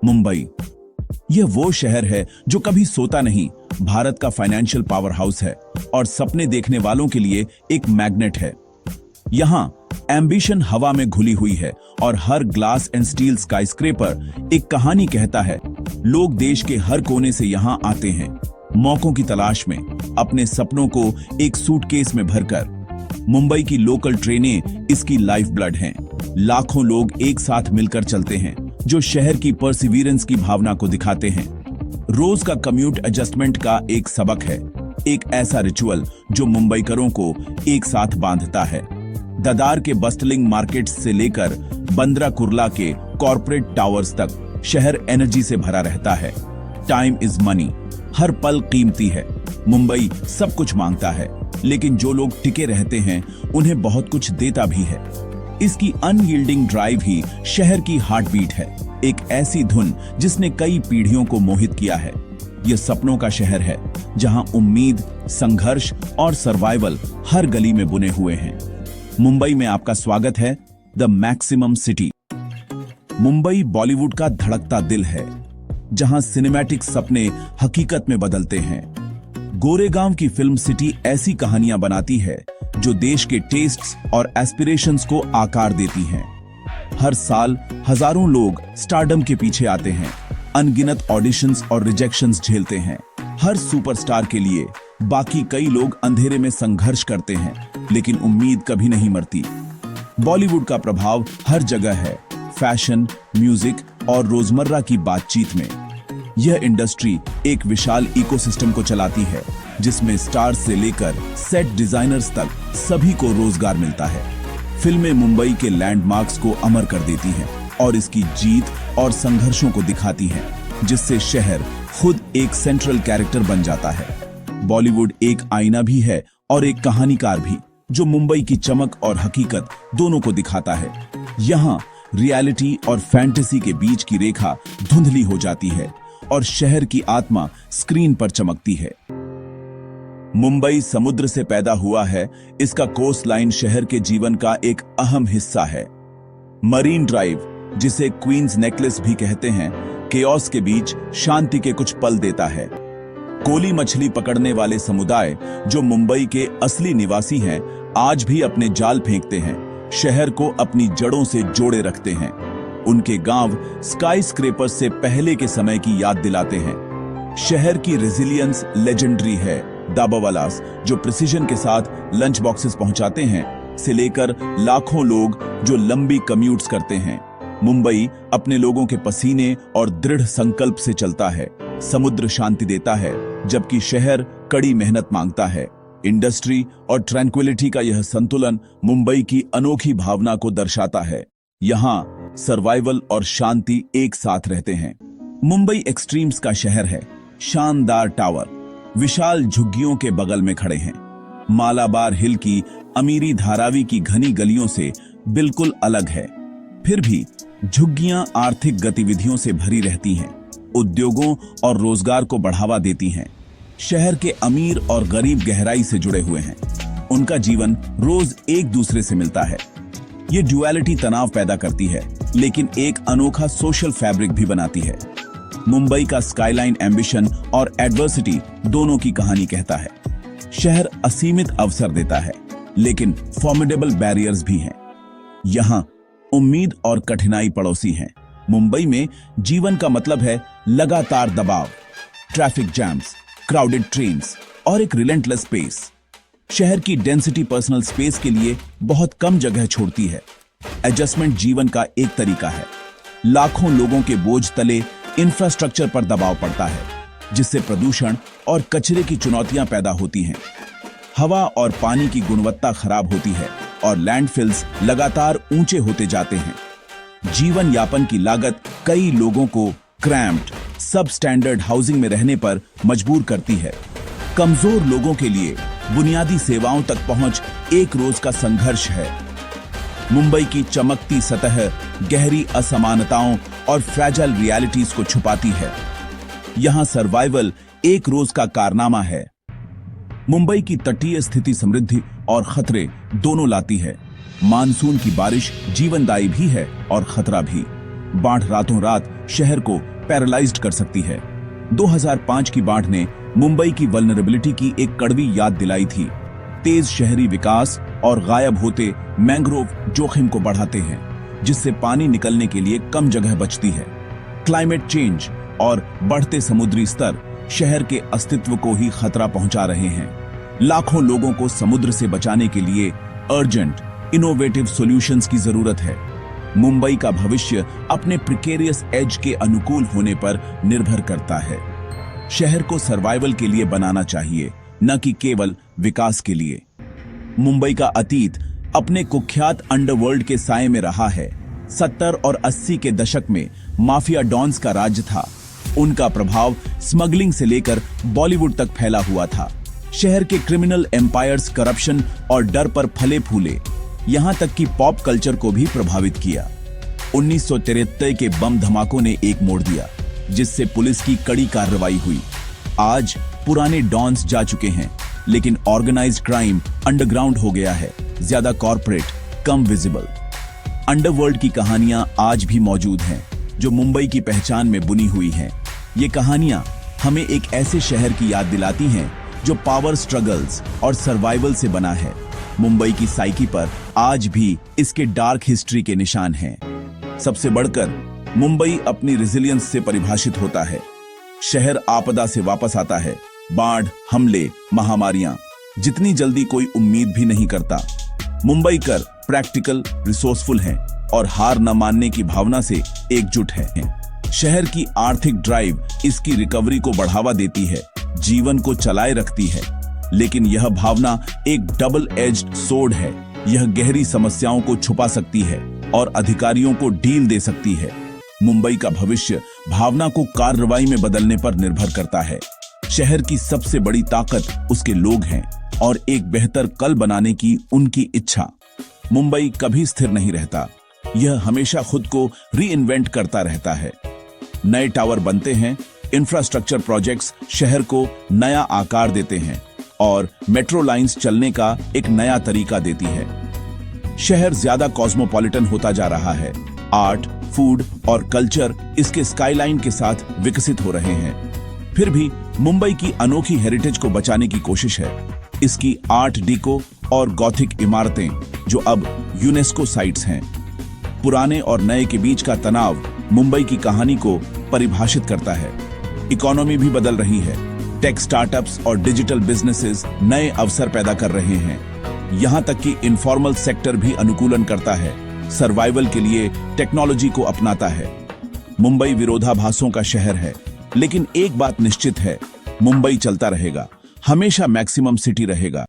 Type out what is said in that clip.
मुंबई, यह वो शहर है जो कभी सोता नहीं, भारत का फाइनेंशियल पावर हाउस है और सपने देखने वालों के लिए एक मैग्नेट है। यहाँ एम्बिशन हवा में घुली हुई है और हर ग्लास एंड स्टील स्काईस्क्रेपर एक कहानी कहता है। लोग देश के हर कोने से यहाँ आते हैं, मौकों की तलाश में, अपने सपनों को एक सूटकेस में भरकर। मुंबई की लोकल ट्रेनें इसकी लाइफ ब्लड हैं। लाखों लोग एक साथ मिलकर चलते हैं, जो शहर की परसिवियरेंस की भावना को दिखाते हैं। रोज का कम्यूट एडजस्टमेंट का एक सबक है, एक ऐसा रिचुअल जो मुंबईकरों को एक साथ बांधता है। ददार के बस्टलिंग मार्केट्स से लेकर बंद्रा कुर्ला के कॉर्पोरेट टावर्स तक शहर एनर्जी से भरा रहता है। टाइम इज मनी, हर पल कीमती है। मुंबई सब कुछ मांगता है, लेकिन जो लोग टिके रहते हैं उन्हें बहुत कुछ देता भी है। इसकी अनयील्डिंग ड्राइव ही शहर की हार्ट बीट है, एक ऐसी धुन जिसने कई पीढ़ियों को मोहित किया है। यह सपनों का शहर है, जहां उम्मीद, संघर्ष और सर्वाइवल हर गली में बुने हुए हैं। मुंबई में आपका स्वागत है, the maximum city. Mumbai Bollywood का धड़कता दिल है, जहां सिनेमैटिक सपने हकीकत में बदलते हैं। गोरेगांव की फिल्म सिटी ऐसी कहानियां बनाती है जो देश के टेस्ट्स और एस्पिरेशंस को आकार देती हैं। हर साल हजारों लोग स्टारडम के पीछे आते हैं, अनगिनत ऑडिशंस और रिजेक्शंस झेलते हैं। हर सुपरस्टार के लिए बाकी कई लोग अंधेरे में संघर्ष करते हैं, लेकिन उम्मीद कभी नहीं मरती। बॉलीवुड का प्रभाव हर जगह है, फैशन, म्यूजिक और रोजमर्रा की बातचीत में। यह इंडस्ट्री एक विशाल इकोसिस्टम को चलाती है, जिसमें स्टार्स से लेकर सेट डिजाइनर्स तक सभी को रोजगार मिलता है। फिल्में मुंबई के लैंडमार्क्स को अमर कर देती हैं और इसकी जीत और संघर्षों को दिखाती हैं, जिससे शहर खुद एक सेंट्रल कैरेक्टर बन जाता है। बॉलीवुड एक आईना भी है और एक कहानीकार भी, जो मुंबई की चमक और हकीकत दोनों को दिखाता है। यहाँ रियलिटी और फैंटेसी के बीच की रेखा धुंधली हो जाती है और शहर की आत्मा स्क्रीन पर चमकती है। मुंबई समुद्र से पैदा हुआ है, इसका कोस्ट लाइन शहर के जीवन का एक अहम हिस्सा है। मरीन ड्राइव, जिसे क्वींस नेकलेस भी कहते हैं, केओस के बीच शांति के कुछ पल देता है। कोली मछली पकड़ने वाले समुदाय, जो मुंबई के असली निवासी हैं, आज भी अपने जाल फेंकते हैं, शहर को अपनी जड़ों से जोड़े रखते हैं। उनके गांव स्काई स्क्रेपर से पहले के समय की याद दिलाते हैं। शहर की रेजिलियंस लेजेंडरी है। दाबावालास, जो प्रिसीजन के साथ लंच बॉक्सेस पहुंचाते हैं, से लेकर लाखों लोग जो लंबी कम्यूट्स करते हैं। मुंबई अपने लोगों के पसीने और दृढ़ संकल्प से चलता है। समुद्र शांति देता है, जबकि शहर कड़ी मेहनत मांगता है। इंडस्ट्री और ट्रैंक्विलिटी का यह संतुलन मुंबई की अनोखी भावना को दर्शाता है। यहाँ सर्वाइवल और शांति एक साथ रहते हैं। मुंबई एक्सट्रीम्स का शहर है। शानदार टावर विशाल झुग्गियों के बगल में खड़े हैं। मालाबार हिल की अमीरी धारावी की घनी गलियों से बिल्कुल अलग है। फिर भी झुग्गियां आर्थिक गतिविधियों से भरी रहती हैं, उद्योगों और रोजगार को बढ़ावा देती हैं। शहर के अमीर और गरीब गहराई से जुड़े हुए हैं। उनका जीवन रोज एक दूसरे से मिलता है। ये ड्युअलिटी तनाव पैदा करती है, लेकिन एक अनोखा सोशल फैब्रिक भी बनाती है। मुंबई का स्काईलाइन एम्बिशन और एडवर्सिटी दोनों की कहानी कहता है। शहर असीमित अवसर देता है, लेकिन फॉर्मिडेबल बैरियर्स भी हैं। यहाँ उम्मीद और कठिनाई पड़ोसी हैं। मुंबई में जीवन का मतलब है लगातार दबाव, ट्रैफिक जैम्स, क्राउडेड ट्रेन्स और एक रिलेंटलेस पेस। शहर की डेंसिटी पर्सनल स्पेस के लिए बहुत कम जगह छोड़ती है। एडजस्टमेंट जीवन का एक तरीका है। लाखों लोगों के बोझ तले इंफ्रास्ट्रक्चर पर दबाव पड़ता है, जिससे प्रदूषण और कचरे की चुनौतियां पैदा होती हैं। हवा और पानी की गुणवत्ता खराब होती है और लैंडफिल्स लगातार ऊंचे होते जाते हैं। जीवन यापन की लागत कई लोगों को क्रैम्प्ड, सब स्टैंडर्ड हाउसिंग में रहने पर मजबूर करती है। कमजोर लोगों के लिए बुनियादी सेवाओं तक पहुंच एक रोज का संघर्ष है। मुंबई की चमकती सतह गहरी असमानताओं और फ्रैजाइल रियलिटीज को छुपाती है। यहां सर्वाइवल एक रोज का कारनामा है। मुंबई की तटीय स्थिति समृद्धि और खतरे दोनों लाती है। मानसून की बारिश जीवनदायी भी है और खतरा भी। बाढ़ रातों रात शहर को पैरालाइज्ड कर सकती है। 2005 की बाढ़ ने मुंबई की वल्नरेबिलिटी की एक कड़वी याद दिलाई थी। तेज शहरी विकास और गायब होते मैंग्रोव जोखिम को बढ़ाते हैं, जिससे पानी निकलने के लिए कम जगह बचती है। क्लाइमेट चेंज और बढ़ते समुद्री स्तर शहर के अस्तित्व को ही खतरा पहुंचा रहे हैं। लाखों लोगों को समुद्र से बचाने के लिए अर्जेंट इनोवेटिव सॉल्यूशंस की जरूरत है। मुंबई का भविष्य अपने प्रिकेरियस एज के अनुकूल होने पर निर्भर करता है। शहर को सर्वाइवल के लिए बनाना चाहिए, न कि केवल विकास के लिए। मुंबई का अतीत अपने कुख्यात अंडरवर्ल्ड के साए में रहा है। 70 और 80 के दशक में माफिया डॉन्स का राज्य था। उनका प्रभाव स्मगलिंग से लेकर बॉलीवुड तक फैला हुआ था। शहर के क्रिमिनल एम्पायर्स करप्शन और डर पर फले फूले, यहां तक कि पॉप कल्चर को भी प्रभावित किया। 1973 के बम धमाकों ने एक मोड़ दिया, जिससे पुलिस की कड़ी कार्रवाई हुई। आज पुराने डॉन्स जा चुके हैं, लेकिन ऑर्गेनाइज्ड क्राइम अंडरग्राउंड हो गया है, ज्यादा कॉर्पोरेट, कम विजिबल। अंडरवर्ल्ड की कहानियां आज भी मौजूद हैं, जो मुंबई की पहचान में बुनी हुई हैं। ये कहानियां हमें एक ऐसे शहर की याद दिलाती हैं जो पावर स्ट्रगल्स और सर्वाइवल से बना है। मुंबई की साइकी पर आज भी इसके डार्क हिस्ट्री के निशान हैं। सबसे बढ़कर मुंबई अपनी रेजिलियंस से परिभाषित होता है। शहर आपदा से वापस आता है, बाढ़, हमले, महामारियां, जितनी जल्दी कोई उम्मीद भी नहीं करता। मुंबई कर प्रैक्टिकल, रिसोर्सफुल हैं और हार न मानने की भावना से एकजुट है। शहर की आर्थिक ड्राइव इसकी रिकवरी को बढ़ावा देती है, जीवन को चलाए रखती है। लेकिन यह भावना एक डबल एज्ड सोर्ड है। यह गहरी समस्याओं को छुपा सकती है और अधिकारियों को ढील दे सकती है। मुंबई का भविष्य भावना को कार्रवाई में बदलने पर निर्भर करता है। शहर की सबसे बड़ी ताकत उसके लोग हैं और एक बेहतर कल बनाने की उनकी इच्छा। मुंबई कभी स्थिर नहीं रहता, यह हमेशा खुद को रीइन्वेंट करता रहता है। नए टावर बनते हैं, इंफ्रास्ट्रक्चर प्रोजेक्ट्स शहर को नया आकार देते हैं और मेट्रो लाइंस चलने का एक नया तरीका देती है। शहर ज्यादा कॉस्मोपॉलिटन होता जा रहा है। आर्ट, फूड और कल्चर इसके स्काईलाइन के साथ विकसित हो रहे हैं। फिर भी मुंबई की अनोखी हेरिटेज को बचाने की कोशिश है। इसकी आर्ट डीको और गॉथिक इमारतें जो अब यूनेस्को साइट्स हैं। पुराने और नए के बीच का तनाव मुंबई की कहानी को परिभाषित करता है। इकोनॉमी भी बदल रही है। टेक स्टार्टअप्स और डिजिटल बिजनेसेस नए अवसर पैदा कर रहे हैं। यहां तक कि इनफॉर्मल सेक्टर भी अनुकूलन करता है, सर्वाइवल के लिए टेक्नोलॉजी को अपनाता है। मुंबई विरोधाभासों का शहर है, लेकिन एक बात निश्चित है, मुंबई चलता रहेगा, हमेशा मैक्सिमम सिटी रहेगा।